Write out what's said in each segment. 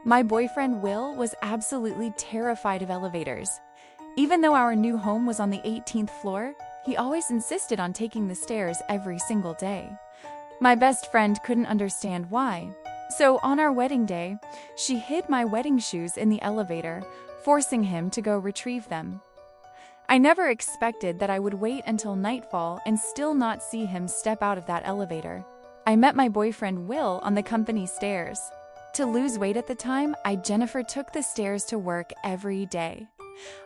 My boyfriend Will was absolutely terrified of elevators. Even though our new home was on the 18th floor, he always insisted on taking the stairs every single day. My best friend couldn't understand why. So on our wedding day, she hid my wedding shoes in the elevator, forcing him to go retrieve them. I never expected that I would wait until nightfall and still not see him step out of that elevator. I met my boyfriend Will on the company stairs. To lose weight at the time, Jenifer took the stairs to work every day.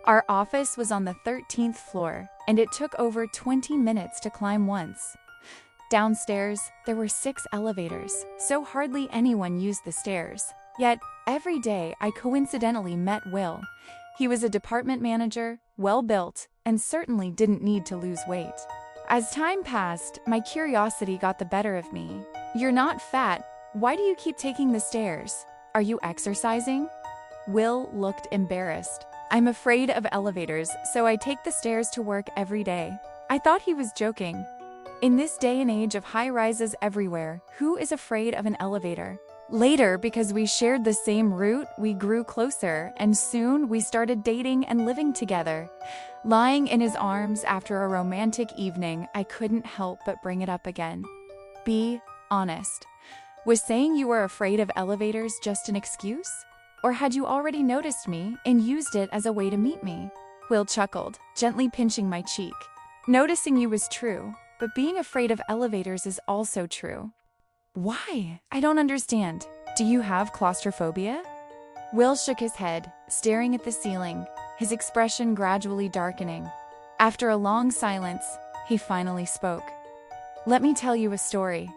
Our office was on the 13th floor, and it took over 20 minutes to climb once. Downstairs, there were 6 elevators, so hardly anyone used the stairs. Yet, every day I coincidentally met Will. He was a department manager, well-built, and certainly didn't need to lose weight. As time passed, my curiosity got the better of me. "You're not fat. Why do you keep taking the stairs? Are you exercising?" Will looked embarrassed. "I'm afraid of elevators, so I take the stairs to work every day." I thought he was joking. In this day and age of high-rises everywhere, who is afraid of an elevator? Later, because we shared the same route, we grew closer, and soon we started dating and living together. Lying in his arms after a romantic evening, I couldn't help but bring it up again. Be honest. Was saying you were afraid of elevators just an excuse? Or had you already noticed me and used it as a way to meet me? Will chuckled, gently pinching my cheek. "Noticing you was true, but being afraid of elevators is also true." "Why? I don't understand. Do you have claustrophobia?" Will shook his head, staring at the ceiling, his expression gradually darkening. After a long silence, he finally spoke. "Let me tell you a story."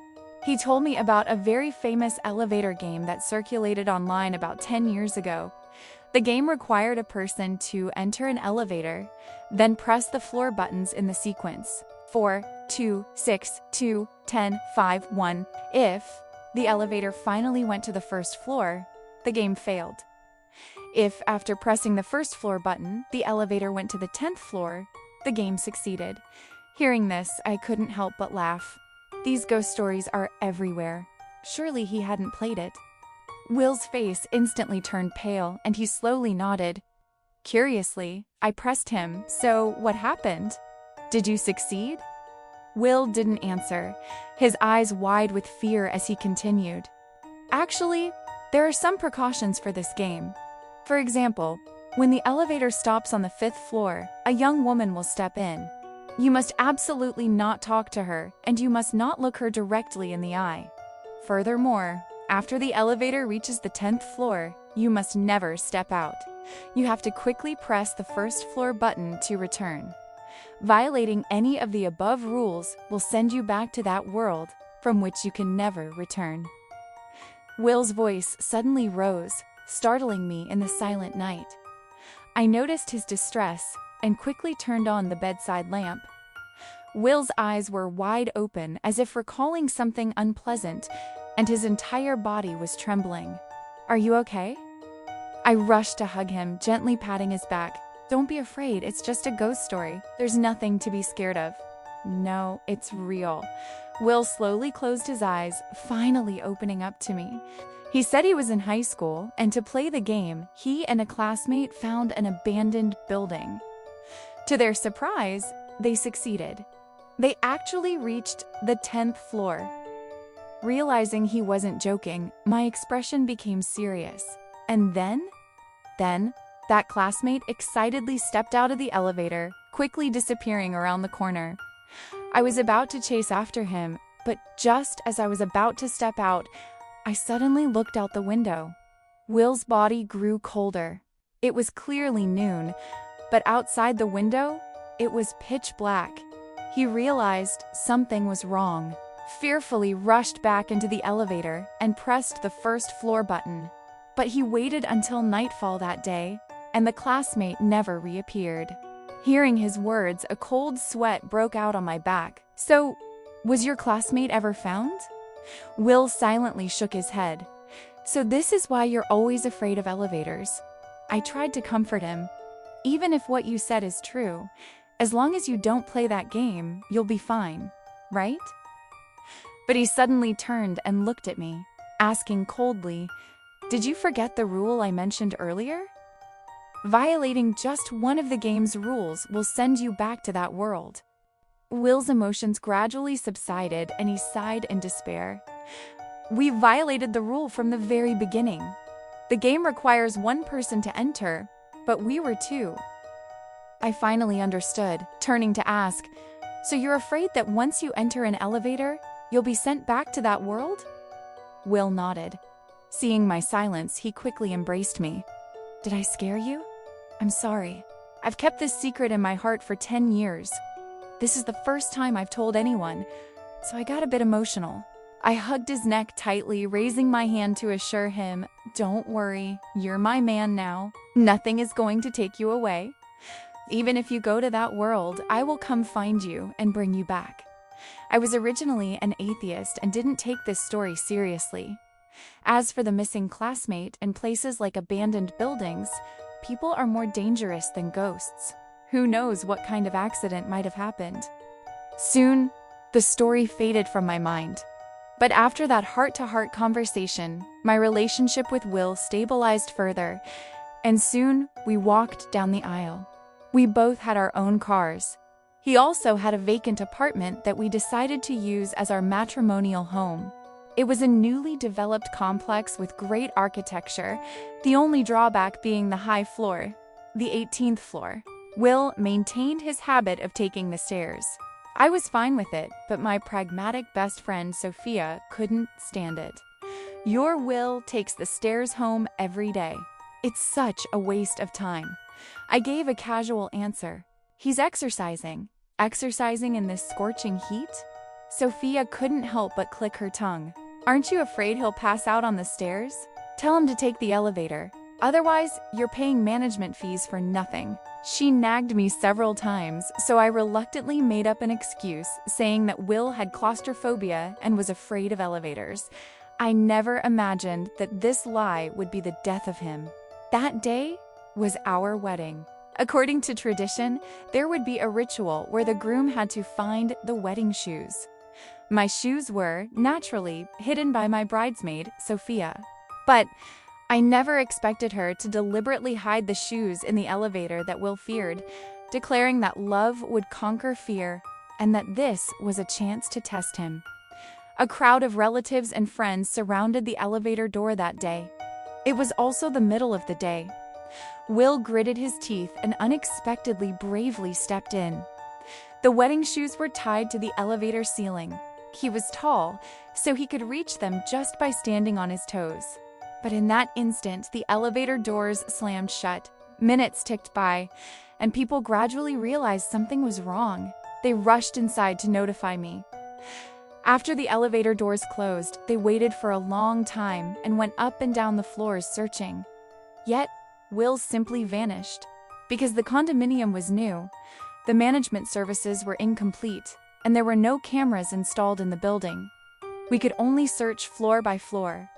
He told me about a very famous elevator game that circulated online about 10 years ago. The game required a person to enter an elevator, then press the floor buttons in the sequence 4, 2, 6, 2, 10, 5, 1. If the elevator finally went to the first floor, the game failed. If, after pressing the first floor button, the elevator went to the 10th floor, the game succeeded. Hearing this, I couldn't help but laugh. These ghost stories are everywhere. Surely he hadn't played it. Will's face instantly turned pale, and he slowly nodded. Curiously, I pressed him, "So, what happened? Did you succeed?" Will didn't answer, his eyes wide with fear as he continued. "Actually, there are some precautions for this game. For example, when the elevator stops on the 5th floor, a young woman will step in. You must absolutely not talk to her, and you must not look her directly in the eye. Furthermore, after the elevator reaches the 10th floor, you must never step out. You have to quickly press the first floor button to return. Violating any of the above rules will send you back to that world from which you can never return." Will's voice suddenly rose, startling me in the silent night. I noticed his distress and quickly turned on the bedside lamp. Will's eyes were wide open as if recalling something unpleasant, and his entire body was trembling. "Are you okay?" I rushed to hug him, gently patting his back. "Don't be afraid, it's just a ghost story. There's nothing to be scared of." "No, it's real." Will slowly closed his eyes, finally opening up to me. He said he was in high school, and to play the game, he and a classmate found an abandoned building. To their surprise, they succeeded. They actually reached the 10th floor. Realizing he wasn't joking, my expression became serious. And then, that classmate excitedly stepped out of the elevator, quickly disappearing around the corner. I was about to chase after him, but just as I was about to step out, I suddenly looked out the window. Will's body grew colder. It was clearly noon, but outside the window, it was pitch black. He realized something was wrong, fearfully rushed back into the elevator and pressed the first floor button. But he waited until nightfall that day, and the classmate never reappeared. Hearing his words, a cold sweat broke out on my back. "So, was your classmate ever found?" Will silently shook his head. "So this is why you're always afraid of elevators." I tried to comfort him. "Even if what you said is true, as long as you don't play that game, you'll be fine, right?" But he suddenly turned and looked at me, asking coldly, Did you forget the rule I mentioned earlier? Violating just one of the game's rules will send you back to that world. Will's emotions gradually subsided and he sighed in despair. We violated the rule from the very beginning. The game requires one person to enter, but we were two. I finally understood, turning to ask, so you're afraid that once you enter an elevator, you'll be sent back to that world? Will nodded. Seeing my silence, he quickly embraced me. Did I scare you? I'm sorry. I've kept this secret in my heart for 10 years. This is the first time I've told anyone, so I got a bit emotional. I hugged his neck tightly, raising my hand to assure him, don't worry, you're my man now. Nothing is going to take you away. Even if you go to that world, I will come find you and bring you back. I was originally an atheist and didn't take this story seriously. As for the missing classmate and places like abandoned buildings, people are more dangerous than ghosts. Who knows what kind of accident might have happened? Soon, the story faded from my mind. But after that heart-to-heart conversation, my relationship with Will stabilized further, and soon we walked down the aisle. We both had our own cars. He also had a vacant apartment that we decided to use as our matrimonial home. It was a newly developed complex with great architecture, the only drawback being the high floor, the 18th floor. Will maintained his habit of taking the stairs. I was fine with it, but my pragmatic best friend Sophia couldn't stand it. Your Will takes the stairs home every day. It's such a waste of time. I gave a casual answer. He's exercising. Exercising in this scorching heat? Sophia couldn't help but click her tongue. Aren't you afraid he'll pass out on the stairs? Tell him to take the elevator. Otherwise, you're paying management fees for nothing. She nagged me several times, so I reluctantly made up an excuse, saying that Will had claustrophobia and was afraid of elevators. I never imagined that this lie would be the death of him. That day was our wedding. According to tradition, there would be a ritual where the groom had to find the wedding shoes. My shoes were, naturally, hidden by my bridesmaid, Sophia. But I never expected her to deliberately hide the shoes in the elevator that Will feared, declaring that love would conquer fear and that this was a chance to test him. A crowd of relatives and friends surrounded the elevator door that day. It was also the middle of the day. Will gritted his teeth and unexpectedly bravely stepped in. The wedding shoes were tied to the elevator ceiling. He was tall, so he could reach them just by standing on his toes. But in that instant, the elevator doors slammed shut. Minutes ticked by, and people gradually realized something was wrong. They rushed inside to notify me. After the elevator doors closed, they waited for a long time and went up and down the floors searching. Yet, Will simply vanished. Because the condominium was new, the management services were incomplete, and there were no cameras installed in the building. We could only search floor by floor.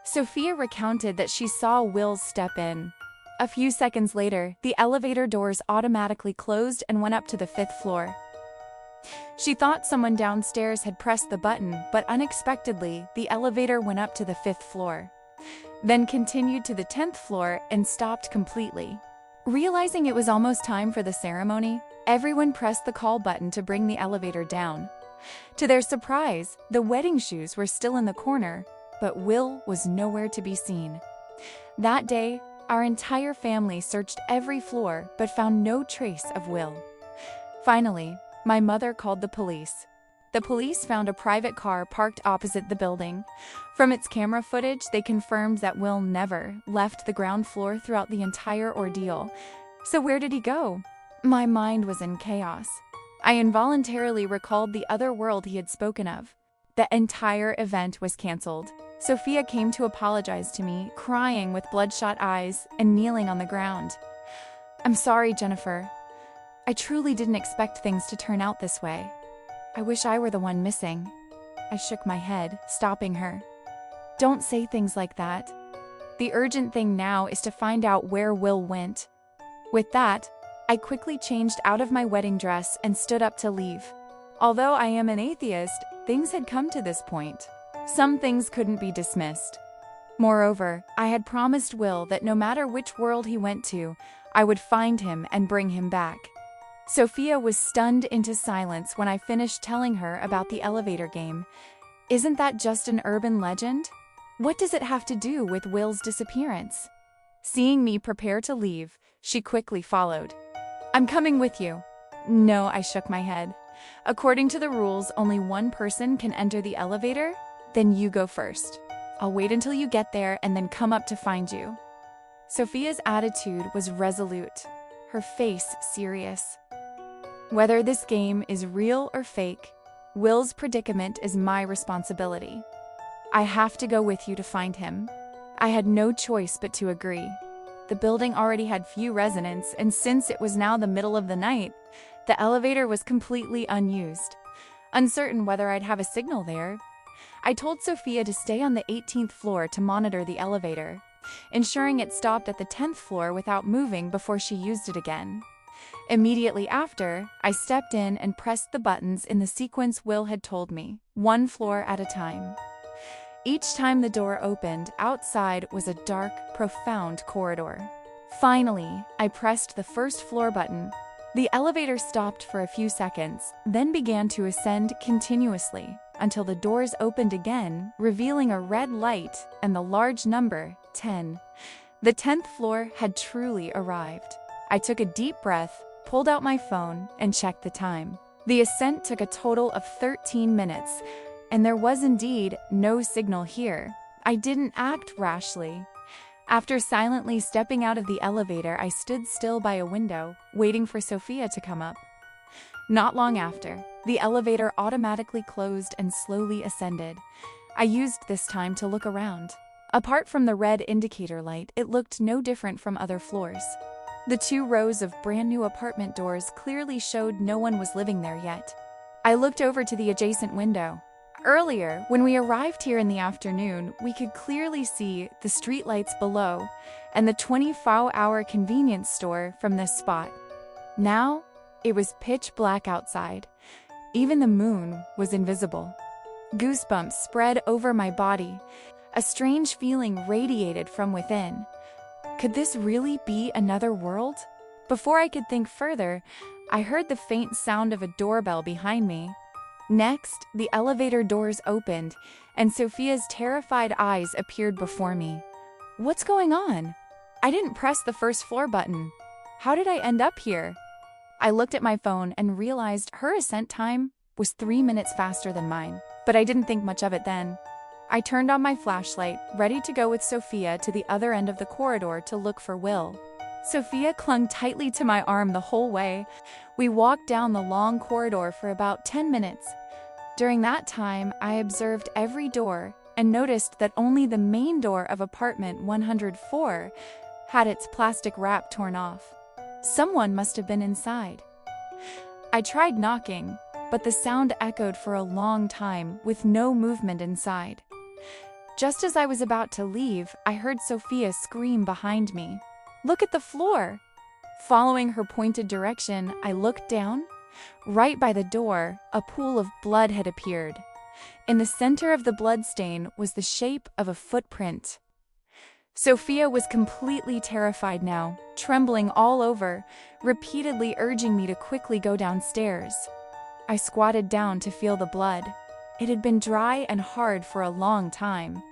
Sophia recounted that she saw Will step in. A few seconds later, the elevator doors automatically closed and went up to the 5th floor. She thought someone downstairs had pressed the button, but unexpectedly, the elevator went up to the 5th floor. Then continued to the 10th floor and stopped completely. Realizing it was almost time for the ceremony, everyone pressed the call button to bring the elevator down. To their surprise, the wedding shoes were still in the corner, but Will was nowhere to be seen. That day, our entire family searched every floor but found no trace of Will. Finally, my mother called the police. The police found a private car parked opposite the building. From its camera footage, they confirmed that Will never left the ground floor throughout the entire ordeal. So where did he go? My mind was in chaos. I involuntarily recalled the other world he had spoken of. The entire event was canceled. Sophia came to apologize to me, crying with bloodshot eyes and kneeling on the ground. I'm sorry, Jenifer. I truly didn't expect things to turn out this way. I wish I were the one missing. I shook my head, stopping her. Don't say things like that. The urgent thing now is to find out where Will went. With that, I quickly changed out of my wedding dress and stood up to leave. Although I am an atheist, things had come to this point. Some things couldn't be dismissed. Moreover, I had promised Will that no matter which world he went to, I would find him and bring him back. Sophia was stunned into silence when I finished telling her about the elevator game. Isn't that just an urban legend? What does it have to do with Will's disappearance? Seeing me prepare to leave, she quickly followed. I'm coming with you. No, I shook my head. According to the rules, only one person can enter the elevator. Then you go first. I'll wait until you get there and then come up to find you. Sophia's attitude was resolute, her face serious. Whether this game is real or fake, Will's predicament is my responsibility. I have to go with you to find him. I had no choice but to agree. The building already had few residents, and since it was now the middle of the night, the elevator was completely unused. Uncertain whether I'd have a signal there, I told Sophia to stay on the 18th floor to monitor the elevator, ensuring it stopped at the 10th floor without moving before she used it again. Immediately after, I stepped in and pressed the buttons in the sequence Will had told me, one floor at a time. Each time the door opened, outside was a dark, profound corridor. Finally, I pressed the first floor button. The elevator stopped for a few seconds, then began to ascend continuously until the doors opened again, revealing a red light and the large number, 10. The 10th floor had truly arrived. I took a deep breath, pulled out my phone, and checked the time. The ascent took a total of 13 minutes, and there was indeed no signal here. I didn't act rashly. After silently stepping out of the elevator, I stood still by a window, waiting for Sophia to come up. Not long after, the elevator automatically closed and slowly ascended. I used this time to look around. Apart from the red indicator light, it looked no different from other floors. The 2 rows of brand new apartment doors clearly showed no one was living there yet. I looked over to the adjacent window. Earlier, when we arrived here in the afternoon, we could clearly see the streetlights below and the 24-hour convenience store from this spot. Now, it was pitch black outside. Even the moon was invisible. Goosebumps spread over my body. A strange feeling radiated from within. Could this really be another world? Before I could think further, I heard the faint sound of a doorbell behind me. Next, the elevator doors opened, and Sophia's terrified eyes appeared before me. What's going on? I didn't press the first floor button. How did I end up here? I looked at my phone and realized her ascent time was 3 minutes faster than mine, but I didn't think much of it then. I turned on my flashlight, ready to go with Sophia to the other end of the corridor to look for Will. Sophia clung tightly to my arm the whole way. We walked down the long corridor for about 10 minutes. During that time, I observed every door and noticed that only the main door of apartment 104 had its plastic wrap torn off. Someone must have been inside. I tried knocking, but the sound echoed for a long time with no movement inside. Just as I was about to leave, I heard Sophia scream behind me. Look at the floor! Following her pointed direction, I looked down. Right by the door, a pool of blood had appeared. In the center of the bloodstain was the shape of a footprint. Sophia was completely terrified now, trembling all over, repeatedly urging me to quickly go downstairs. I squatted down to feel the blood. It had been dry and hard for a long time.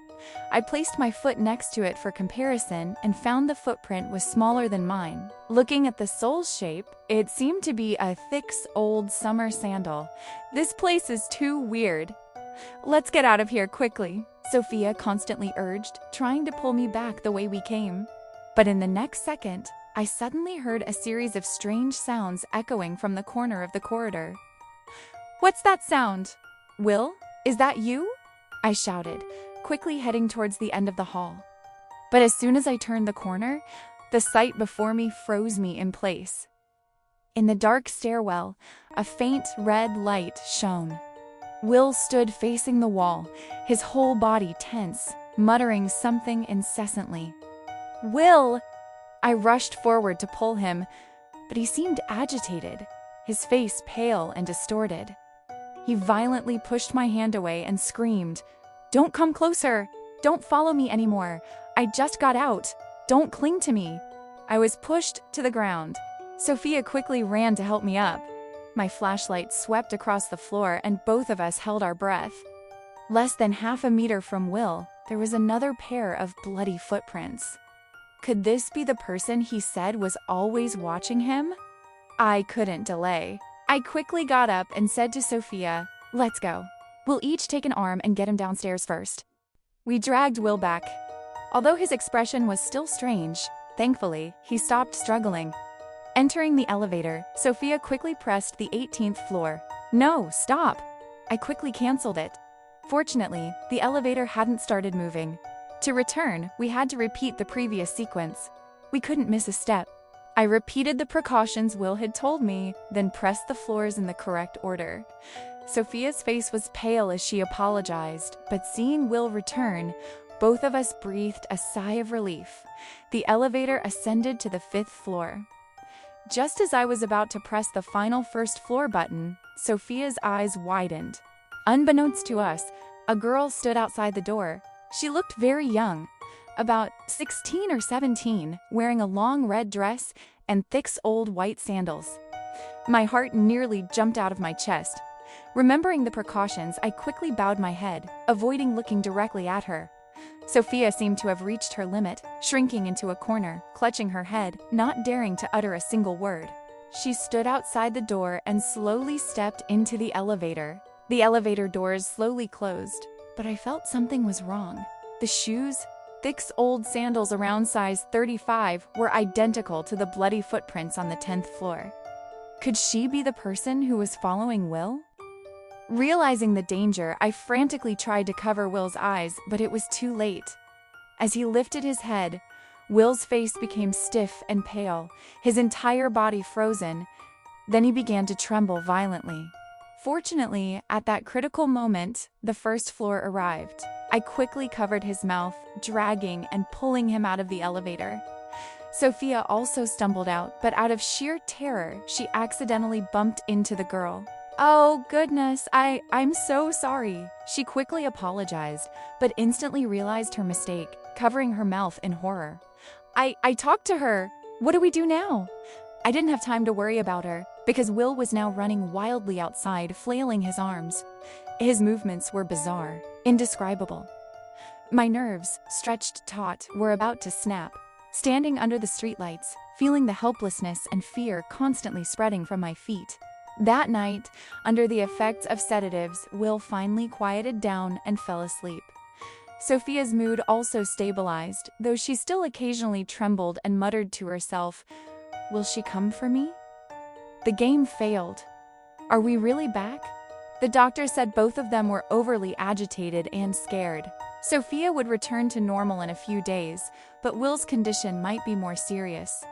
I placed my foot next to it for comparison and found the footprint was smaller than mine. Looking at the sole's shape, it seemed to be a thick, old summer sandal. This place is too weird. Let's get out of here quickly, Sophia constantly urged, trying to pull me back the way we came. But in the next second, I suddenly heard a series of strange sounds echoing from the corner of the corridor. What's that sound? Will, is that you? I shouted, quickly heading towards the end of the hall. But as soon as I turned the corner, the sight before me froze me in place. In the dark stairwell, a faint red light shone. Will stood facing the wall, his whole body tense, muttering something incessantly. Will! I rushed forward to pull him, but he seemed agitated, his face pale and distorted. He violently pushed my hand away and screamed, Don't come closer! Don't follow me anymore. I just got out. Don't cling to me. I was pushed to the ground. Sophia quickly ran to help me up. My flashlight swept across the floor and both of us held our breath. Less than half a meter from Will, there was another pair of bloody footprints. Could this be the person he said was always watching him? I couldn't delay. I quickly got up and said to Sophia, "Let's go. We'll each take an arm and get him downstairs first." We dragged Will back. Although his expression was still strange, thankfully, he stopped struggling. Entering the elevator, Sophia quickly pressed the 18th floor. "No, stop!" I quickly canceled it. Fortunately, the elevator hadn't started moving. To return, we had to repeat the previous sequence. We couldn't miss a step. I repeated the precautions Will had told me, then pressed the floors in the correct order. Sophia's face was pale as she apologized, but seeing Will return, both of us breathed a sigh of relief. The elevator ascended to the 5th floor. Just as I was about to press the final first floor button, Sophia's eyes widened. Unbeknownst to us, a girl stood outside the door. She looked very young, about 16 or 17, wearing a long red dress and thick old white sandals. My heart nearly jumped out of my chest. Remembering the precautions, I quickly bowed my head, avoiding looking directly at her. Sophia seemed to have reached her limit, shrinking into a corner, clutching her head, not daring to utter a single word. She stood outside the door and slowly stepped into the elevator. The elevator doors slowly closed, but I felt something was wrong. The shoes, thick old sandals around size 35, were identical to the bloody footprints on the 10th floor. Could she be the person who was following Will? Realizing the danger, I frantically tried to cover Will's eyes, but it was too late. As he lifted his head, Will's face became stiff and pale, his entire body frozen. Then he began to tremble violently. Fortunately, at that critical moment, the 1st floor arrived. I quickly covered his mouth, dragging and pulling him out of the elevator. Sophia also stumbled out, but out of sheer terror, she accidentally bumped into the girl. "Oh, goodness, I'm so sorry." She quickly apologized, but instantly realized her mistake, covering her mouth in horror. I talked to her. What do we do now?" I didn't have time to worry about her, because Will was now running wildly outside, flailing his arms. His movements were bizarre, indescribable. My nerves, stretched taut, were about to snap. Standing under the streetlights, feeling the helplessness and fear constantly spreading from my feet. That night, under the effects of sedatives, Will finally quieted down and fell asleep. Sophia's mood also stabilized, though she still occasionally trembled and muttered to herself, "Will she come for me?" The game failed. Are we really back? The doctor said both of them were overly agitated and scared. Sophia would return to normal in a few days, but Will's condition might be more serious.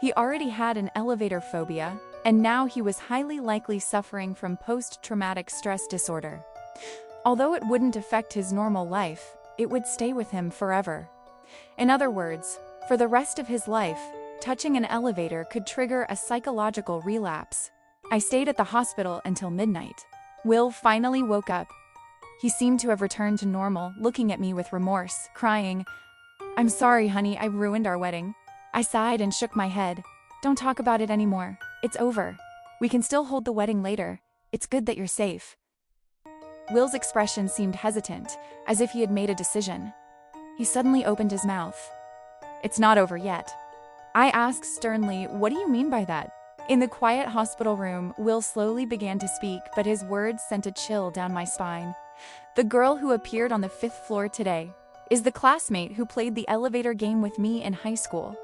He already had an elevator phobia, and now he was highly likely suffering from post-traumatic stress disorder. Although it wouldn't affect his normal life, it would stay with him forever. In other words, for the rest of his life, touching an elevator could trigger a psychological relapse. I stayed at the hospital until midnight. Will finally woke up. He seemed to have returned to normal, looking at me with remorse, crying, "I'm sorry, honey, I ruined our wedding." I sighed and shook my head. "Don't talk about it anymore. It's over. We can still hold the wedding later. It's good that you're safe." Will's expression seemed hesitant, as if he had made a decision. He suddenly opened his mouth. "It's not over yet." I asked sternly, "What do you mean by that?" In the quiet hospital room, Will slowly began to speak, but his words sent a chill down my spine. "The girl who appeared on the 5th floor today is the classmate who played the elevator game with me in high school."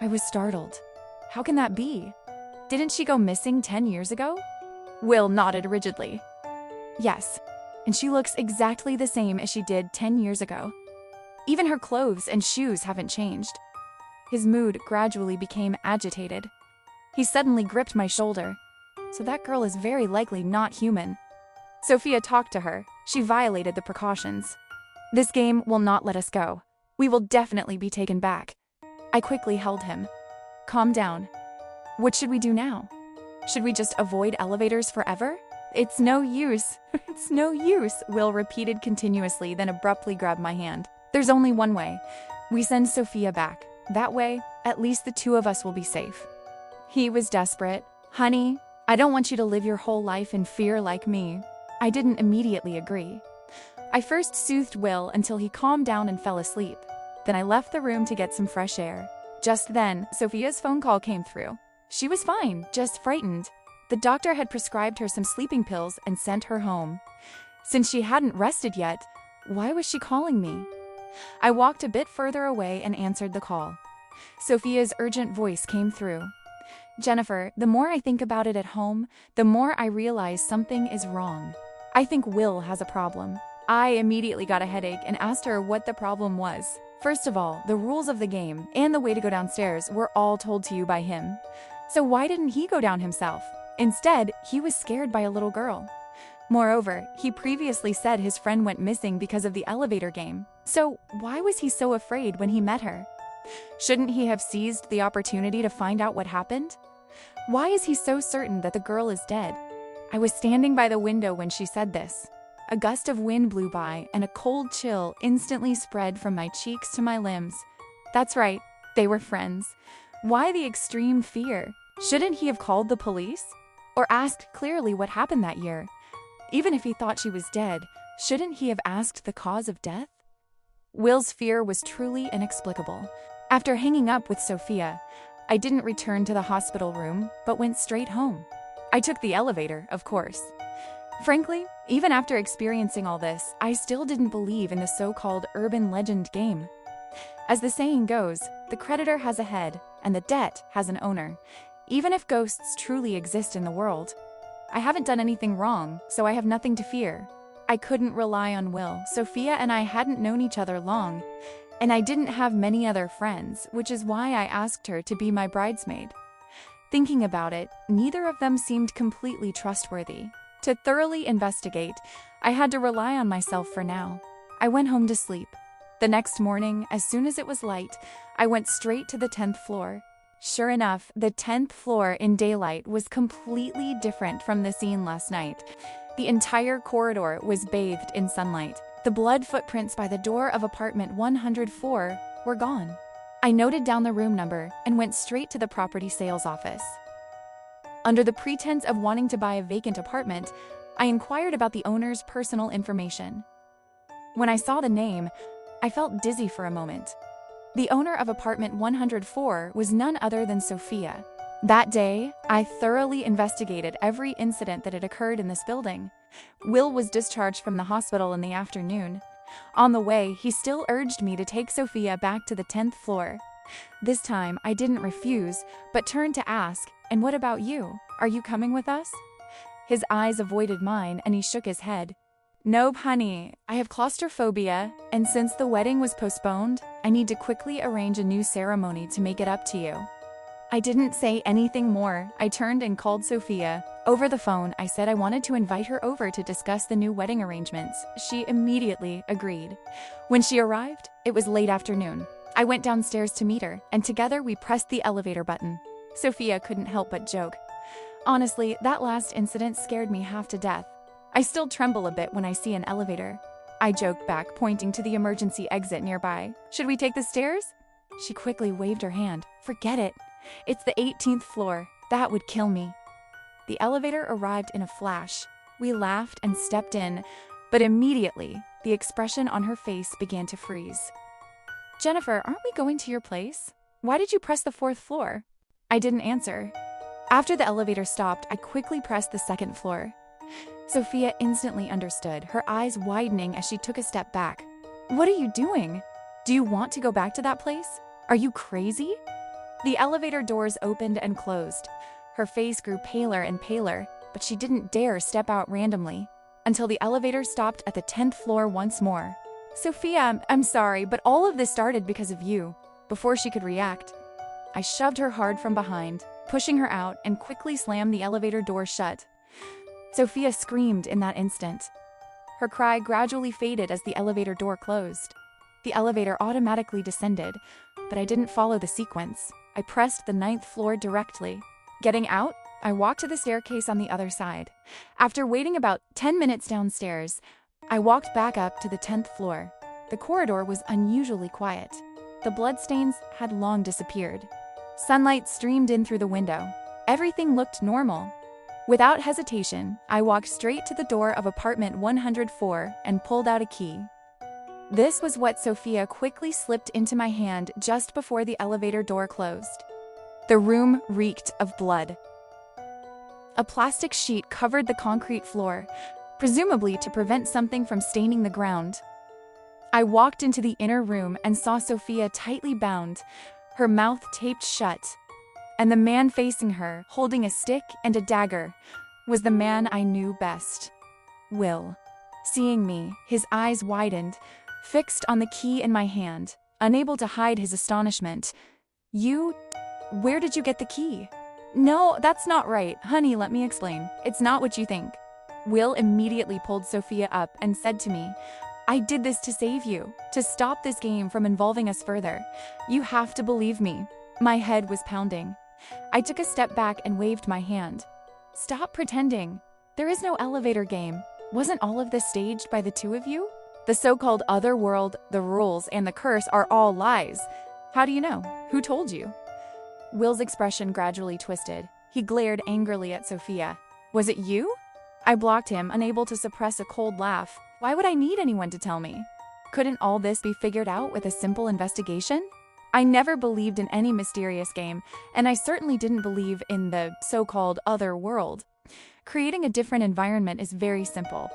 I was startled. How can that be? Didn't she go missing 10 years ago? Will nodded rigidly. "Yes, and she looks exactly the same as she did 10 years ago. Even her clothes and shoes haven't changed." His mood gradually became agitated. He suddenly gripped my shoulder. "So that girl is very likely not human." Sophia talked to her. She violated the precautions. "This game will not let us go. We will definitely be taken back." I quickly held him. "Calm down. What should we do now? Should we just avoid elevators forever?" "It's no use. It's no use," Will repeated continuously, then abruptly grabbed my hand. There's only one way. We send Sophia back. That way, at least the two of us will be safe. He was desperate. Honey, I don't want you to live your whole life in fear like me. I didn't immediately agree. I first soothed Will until he calmed down and fell asleep. Then I left the room to get some fresh air. Just then, Sophia's phone call came through. She was fine, just frightened. The doctor had prescribed her some sleeping pills and sent her home. Since she hadn't rested yet, why was she calling me? I walked a bit further away and answered the call. Sophia's urgent voice came through. Jenifer, the more I think about it at home, the more I realize something is wrong. I think Will has a problem. I immediately got a headache and asked her what the problem was. First of all, the rules of the game and the way to go downstairs were all told to you by him. So why didn't he go down himself? Instead, he was scared by a little girl. Moreover, he previously said his friend went missing because of the elevator game. So why was he so afraid when he met her? Shouldn't he have seized the opportunity to find out what happened? Why is he so certain that the girl is dead? I was standing by the window when she said this. A gust of wind blew by, and a cold chill instantly spread from my cheeks to my limbs. That's right, they were friends. Why the extreme fear? Shouldn't he have called the police? Or asked clearly what happened that year? Even if he thought she was dead, shouldn't he have asked the cause of death? Will's fear was truly inexplicable. After hanging up with Sophia, I didn't return to the hospital room, but went straight home. I took the elevator, of course. Frankly, even after experiencing all this, I still didn't believe in the so-called urban legend game. As the saying goes, the creditor has a head, and the debt has an owner, even if ghosts truly exist in the world. I haven't done anything wrong, so I have nothing to fear. I couldn't rely on Will. Sophia and I hadn't known each other long, and I didn't have many other friends, which is why I asked her to be my bridesmaid. Thinking about it, neither of them seemed completely trustworthy. To thoroughly investigate, I had to rely on myself for now. I went home to sleep. The next morning, as soon as it was light, I went straight to the 10th floor. Sure enough, the 10th floor in daylight was completely different from the scene last night. The entire corridor was bathed in sunlight. The blood footprints by the door of apartment 104 were gone. I noted down the room number and went straight to the property sales office. Under the pretense of wanting to buy a vacant apartment, I inquired about the owner's personal information. When I saw the name, I felt dizzy for a moment. The owner of apartment 104 was none other than Sophia. That day, I thoroughly investigated every incident that had occurred in this building. Will was discharged from the hospital in the afternoon. On the way, he still urged me to take Sophia back to the 10th floor. This time, I didn't refuse, but turned to ask, "And what about you? Are you coming with us?" His eyes avoided mine, and he shook his head. "Nope, honey. I have claustrophobia, and since the wedding was postponed, I need to quickly arrange a new ceremony to make it up to you." I didn't say anything more. I turned and called Sophia. Over the phone, I said I wanted to invite her over to discuss the new wedding arrangements. She immediately agreed. When she arrived, it was late afternoon. I went downstairs to meet her, and together we pressed the elevator button. Sophia couldn't help but joke. Honestly, that last incident scared me half to death. I still tremble a bit when I see an elevator. I joked back, pointing to the emergency exit nearby. "Should we take the stairs?" She quickly waved her hand. "Forget it. It's the 18th floor. That would kill me." The elevator arrived in a flash. We laughed and stepped in, but immediately, the expression on her face began to freeze. "Jenifer, aren't we going to your place? Why did you press the 4th floor?" I didn't answer. After the elevator stopped, I quickly pressed the 2nd floor. Sophia instantly understood, her eyes widening as she took a step back. "What are you doing? Do you want to go back to that place? Are you crazy?" The elevator doors opened and closed. Her face grew paler and paler, but she didn't dare step out randomly until the elevator stopped at the 10th floor once more. "Sophia, I'm sorry, but all of this started because of you." Before she could react, I shoved her hard from behind, pushing her out, and quickly slammed the elevator door shut. Sophia screamed in that instant. Her cry gradually faded as the elevator door closed. The elevator automatically descended, but I didn't follow the sequence. I pressed the 9th floor directly. Getting out, I walked to the staircase on the other side. After waiting about 10 minutes downstairs, I walked back up to the 10th floor. the corridor was unusually quiet. The bloodstains had long disappeared. Sunlight streamed in through the window. Everything looked normal. Without hesitation, I walked straight to the door of apartment 104 and pulled out a key. This was what Sophia quickly slipped into my hand just before the elevator door closed. The room reeked of blood. A plastic sheet covered the concrete floor, presumably to prevent something from staining the ground. I walked into the inner room and saw Sophia tightly bound, her mouth taped shut, and the man facing her, holding a stick and a dagger, was the man I knew best, Will. Seeing me, his eyes widened, fixed on the key in my hand, unable to hide his astonishment. Where did you get the key? No, that's not right. Honey, let me explain. It's not what you think. Will immediately pulled Sophia up and said to me, I did this to save you, to stop this game from involving us further. You have to believe me. My head was pounding. I took a step back and waved my hand. Stop pretending. There is no elevator game. Wasn't all of this staged by the two of you? The so-called other world, the rules, and the curse are all lies. How do you know? Who told you? Will's expression gradually twisted. He glared angrily at Sophia. Was it you? I blocked him, unable to suppress a cold laugh. Why would I need anyone to tell me? Couldn't all this be figured out with a simple investigation? I never believed in any mysterious game, and I certainly didn't believe in the so-called other world. Creating a different environment is very simple.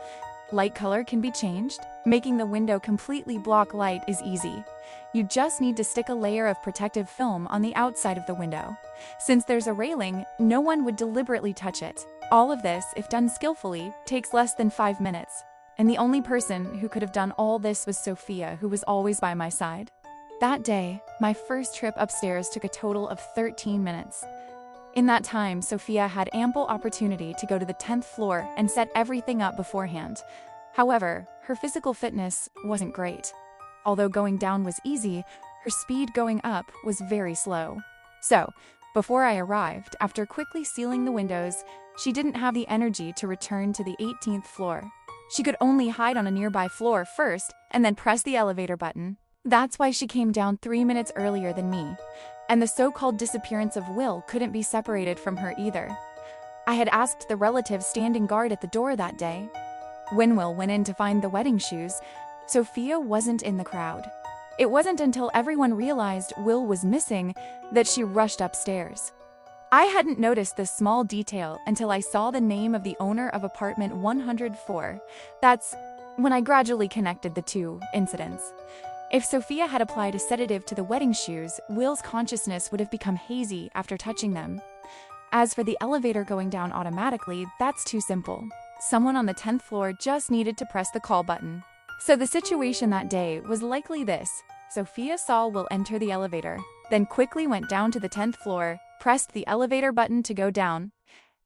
Light color can be changed. Making the window completely block light is easy. You just need to stick a layer of protective film on the outside of the window. Since there's a railing, no one would deliberately touch it. All of this, if done skillfully, takes less than 5 minutes. And the only person who could have done all this was Sophia, who was always by my side. That day, my first trip upstairs took a total of 13 minutes. In that time, Sophia had ample opportunity to go to the 10th floor and set everything up beforehand. However, her physical fitness wasn't great. Although going down was easy, her speed going up was very slow. So, before I arrived, after quickly sealing the windows, she didn't have the energy to return to the 18th floor. She could only hide on a nearby floor first and then press the elevator button. That's why she came down 3 minutes earlier than me. And the so-called disappearance of Will couldn't be separated from her either. I had asked the relatives standing guard at the door that day. When Will went in to find the wedding shoes, Sophia wasn't in the crowd. It wasn't until everyone realized Will was missing that she rushed upstairs. I hadn't noticed this small detail until I saw the name of the owner of apartment 104. That's when I gradually connected the two incidents. If Sophia had applied a sedative to the wedding shoes, Will's consciousness would have become hazy after touching them. As for the elevator going down automatically, that's too simple. Someone on the 10th floor just needed to press the call button. So the situation that day was likely this. Sophia saw Will enter the elevator, then quickly went down to the 10th floor, pressed the elevator button to go down,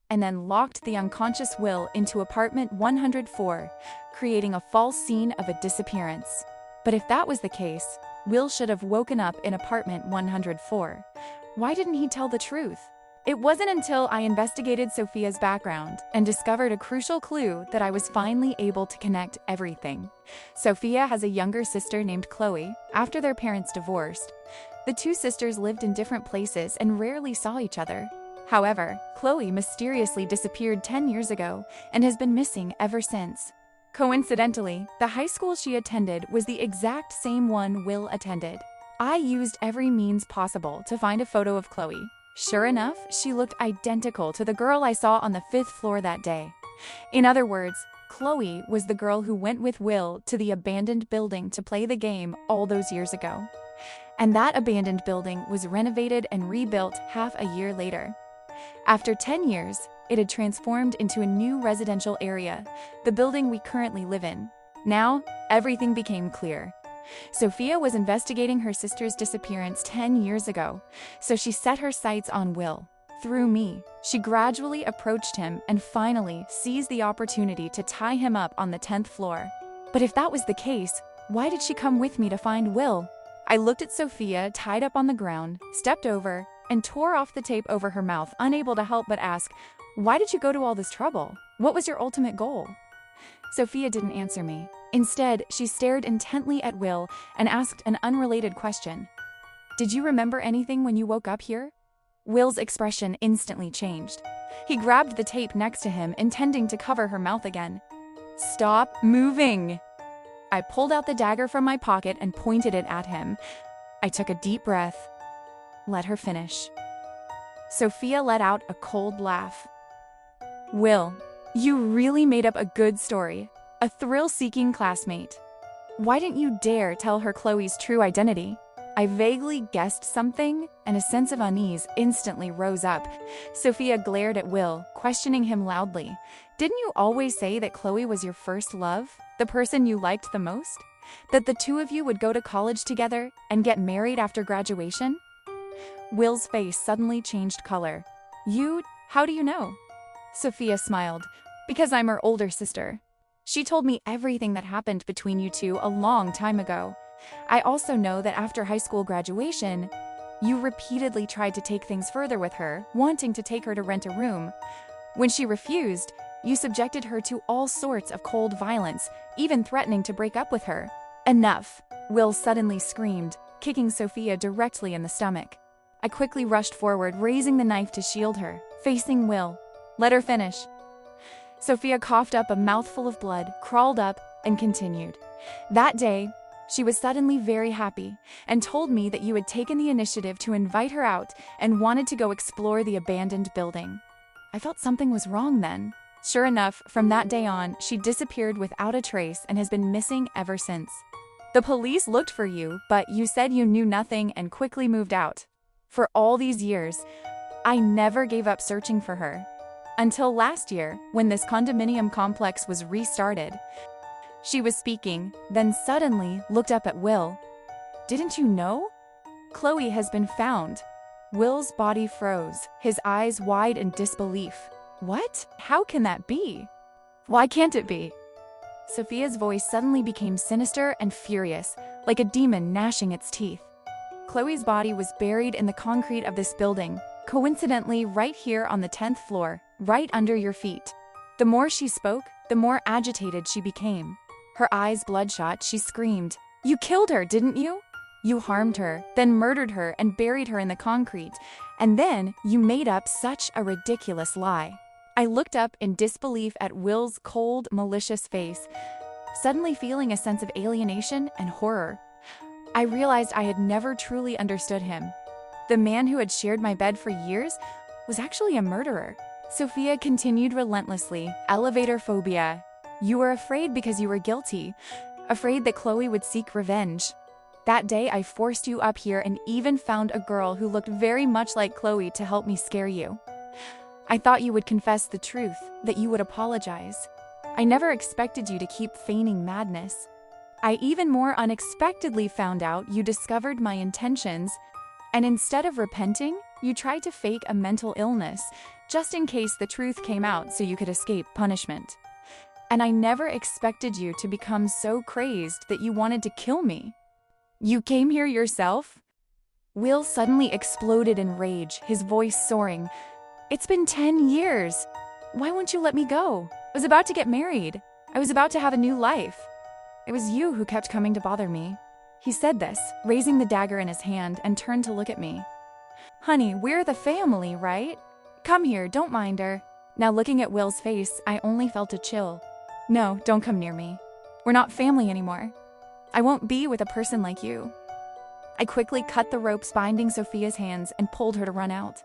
and then locked the unconscious Will into apartment 104, creating a false scene of a disappearance. But if that was the case, Will should have woken up in apartment 104. Why didn't he tell the truth? It wasn't until I investigated Sophia's background and discovered a crucial clue that I was finally able to connect everything. Sophia has a younger sister named Chloe. After their parents divorced, the two sisters lived in different places and rarely saw each other. However, Chloe mysteriously disappeared 10 years ago and has been missing ever since. Coincidentally, the high school she attended was the exact same one Will attended. I used every means possible to find a photo of Chloe. Sure enough, she looked identical to the girl I saw on the 5th floor that day. In other words, Chloe was the girl who went with Will to the abandoned building to play the game all those years ago. And that abandoned building was renovated and rebuilt half a year later. After 10 years, it had transformed into a new residential area, the building we currently live in. Now, everything became clear. Sophia was investigating her sister's disappearance 10 years ago, so she set her sights on Will. Through me, she gradually approached him and finally seized the opportunity to tie him up on the 10th floor. But if that was the case, why did she come with me to find Will? I looked at Sophia tied up on the ground, stepped over, and tore off the tape over her mouth, unable to help but ask, "Why did you go to all this trouble? What was your ultimate goal?" Sophia didn't answer me. Instead, she stared intently at Will and asked an unrelated question. "Did you remember anything when you woke up here?" Will's expression instantly changed. He grabbed the tape next to him, intending to cover her mouth again. "Stop moving!" I pulled out the dagger from my pocket and pointed it at him. I took a deep breath. Let her finish. Sophia let out a cold laugh. "Will, you really made up a good story. A thrill-seeking classmate. Why didn't you dare tell her Chloe's true identity?" I vaguely guessed something, and a sense of unease instantly rose up. Sophia glared at Will, questioning him loudly. "Didn't you always say that Chloe was your first love? The person you liked the most? That the two of you would go to college together and get married after graduation?" Will's face suddenly changed color. How do you know?" Sophia smiled. "Because I'm her older sister. She told me everything that happened between you two a long time ago. I also know that after high school graduation, you repeatedly tried to take things further with her, wanting to take her to rent a room. When she refused, you subjected her to all sorts of cold violence, even threatening to break up with her." "Enough!" Will suddenly screamed, kicking Sophia directly in the stomach. I quickly rushed forward, raising the knife to shield her, facing Will. "Let her finish." Sophia coughed up a mouthful of blood, crawled up, and continued. "That day, she was suddenly very happy and told me that you had taken the initiative to invite her out and wanted to go explore the abandoned building. I felt something was wrong then. Sure enough, from that day on, she disappeared without a trace and has been missing ever since. The police looked for you, but you said you knew nothing and quickly moved out. For all these years, I never gave up searching for her. Until last year, when this condominium complex was restarted." She was speaking, then suddenly looked up at Will. "Didn't you know? Chloe has been found." Will's body froze, his eyes wide in disbelief. "What? How can that be? Why can't it be?" Sophia's voice suddenly became sinister and furious, like a demon gnashing its teeth. "Chloe's body was buried in the concrete of this building, coincidentally right here on the 10th floor, right under your feet." The more she spoke, the more agitated she became. Her eyes bloodshot, she screamed, "You killed her, didn't you? You harmed her, then murdered her and buried her in the concrete, and then you made up such a ridiculous lie." I looked up in disbelief at Will's cold, malicious face, suddenly feeling a sense of alienation and horror. I realized I had never truly understood him. The man who had shared my bed for years was actually a murderer. Sophia continued relentlessly, "Elevator phobia. You were afraid because you were guilty, afraid that Chloe would seek revenge. That day I forced you up here and even found a girl who looked very much like Chloe to help me scare you. I thought you would confess the truth, that you would apologize. I never expected you to keep feigning madness. I even more unexpectedly found out you discovered my intentions, and instead of repenting, you tried to fake a mental illness, just in case the truth came out so you could escape punishment. And I never expected you to become so crazed that you wanted to kill me. You came here yourself?" Will suddenly exploded in rage, his voice soaring. "It's been 10 years. Why won't you let me go? I was about to get married. I was about to have a new life. It was you who kept coming to bother me." He said this, raising the dagger in his hand, and turned to look at me. "Honey, we're the family, right? Come here, don't mind her." Now looking at Will's face, I only felt a chill. "No, don't come near me. We're not family anymore. I won't be with a person like you." I quickly cut the ropes binding Sophia's hands and pulled her to run out.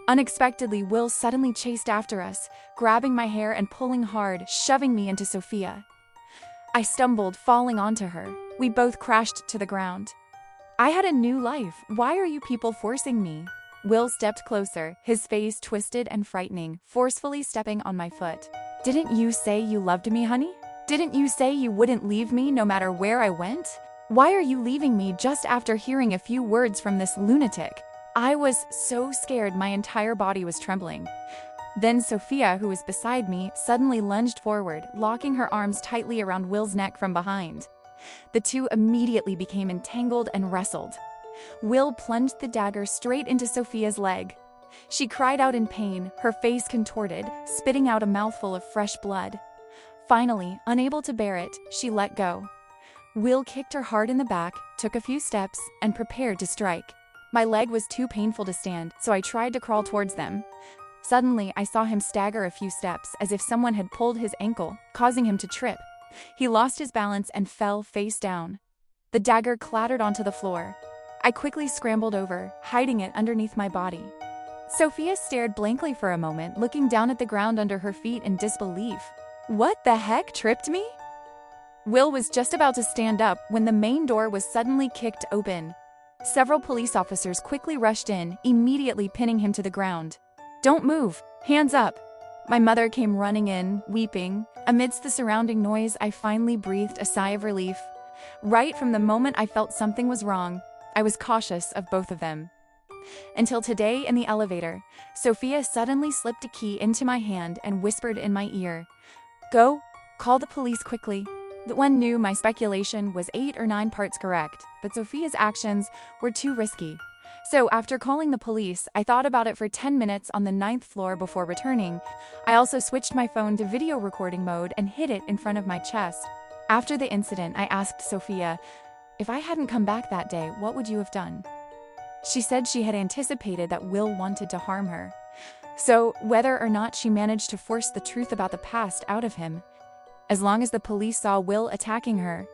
Unexpectedly, Will suddenly chased after us, grabbing my hair and pulling hard, shoving me into Sophia. I stumbled, falling onto her. We both crashed to the ground. "I had a new life. Why are you people forcing me?" Will stepped closer, his face twisted and frightening, forcefully stepping on my foot. "Didn't you say you loved me, honey? Didn't you say you wouldn't leave me no matter where I went? Why are you leaving me just after hearing a few words from this lunatic?" I was so scared my entire body was trembling. Then Sophia, who was beside me, suddenly lunged forward, locking her arms tightly around Will's neck from behind. The two immediately became entangled and wrestled. Will plunged the dagger straight into Sophia's leg. She cried out in pain, her face contorted, spitting out a mouthful of fresh blood. Finally, unable to bear it, she let go. Will kicked her hard in the back, took a few steps, and prepared to strike. My leg was too painful to stand, so I tried to crawl towards them. Suddenly, I saw him stagger a few steps as if someone had pulled his ankle, causing him to trip. He lost his balance and fell face down. The dagger clattered onto the floor. I quickly scrambled over, hiding it underneath my body. Sophia stared blankly for a moment, looking down at the ground under her feet in disbelief. What the heck tripped me? Will was just about to stand up when the main door was suddenly kicked open. Several police officers quickly rushed in, immediately pinning him to the ground. "Don't move! Hands up!" My mother came running in, weeping. Amidst the surrounding noise, I finally breathed a sigh of relief. Right from the moment I felt something was wrong, I was cautious of both of them. Until today in the elevator, Sophia suddenly slipped a key into my hand and whispered in my ear, "Go, call the police quickly." The one knew my speculation was 8 or 9 parts correct, but Sophia's actions were too risky. So after calling the police, I thought about it for 10 minutes on the 9th floor before returning. I also switched my phone to video recording mode and hid it in front of my chest. After the incident, I asked Sophia, "If I hadn't come back that day, what would you have done?" She said she had anticipated that Will wanted to harm her. So, whether or not she managed to force the truth about the past out of him, as long as the police saw Will attacking her,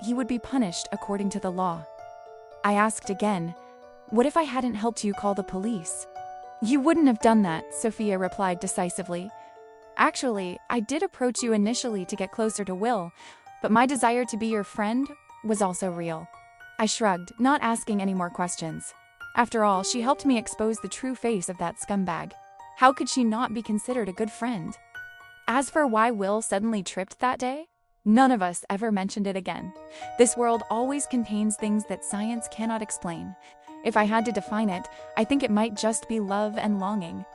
he would be punished according to the law. I asked again, "What if I hadn't helped you call the police?" "You wouldn't have done that," Sophia replied decisively. "Actually, I did approach you initially to get closer to Will, but my desire to be your friend was also real." I shrugged, not asking any more questions. After all, she helped me expose the true face of that scumbag. How could she not be considered a good friend? As for why Will suddenly tripped that day, none of us ever mentioned it again. This world always contains things that science cannot explain. If I had to define it, I think it might just be love and longing.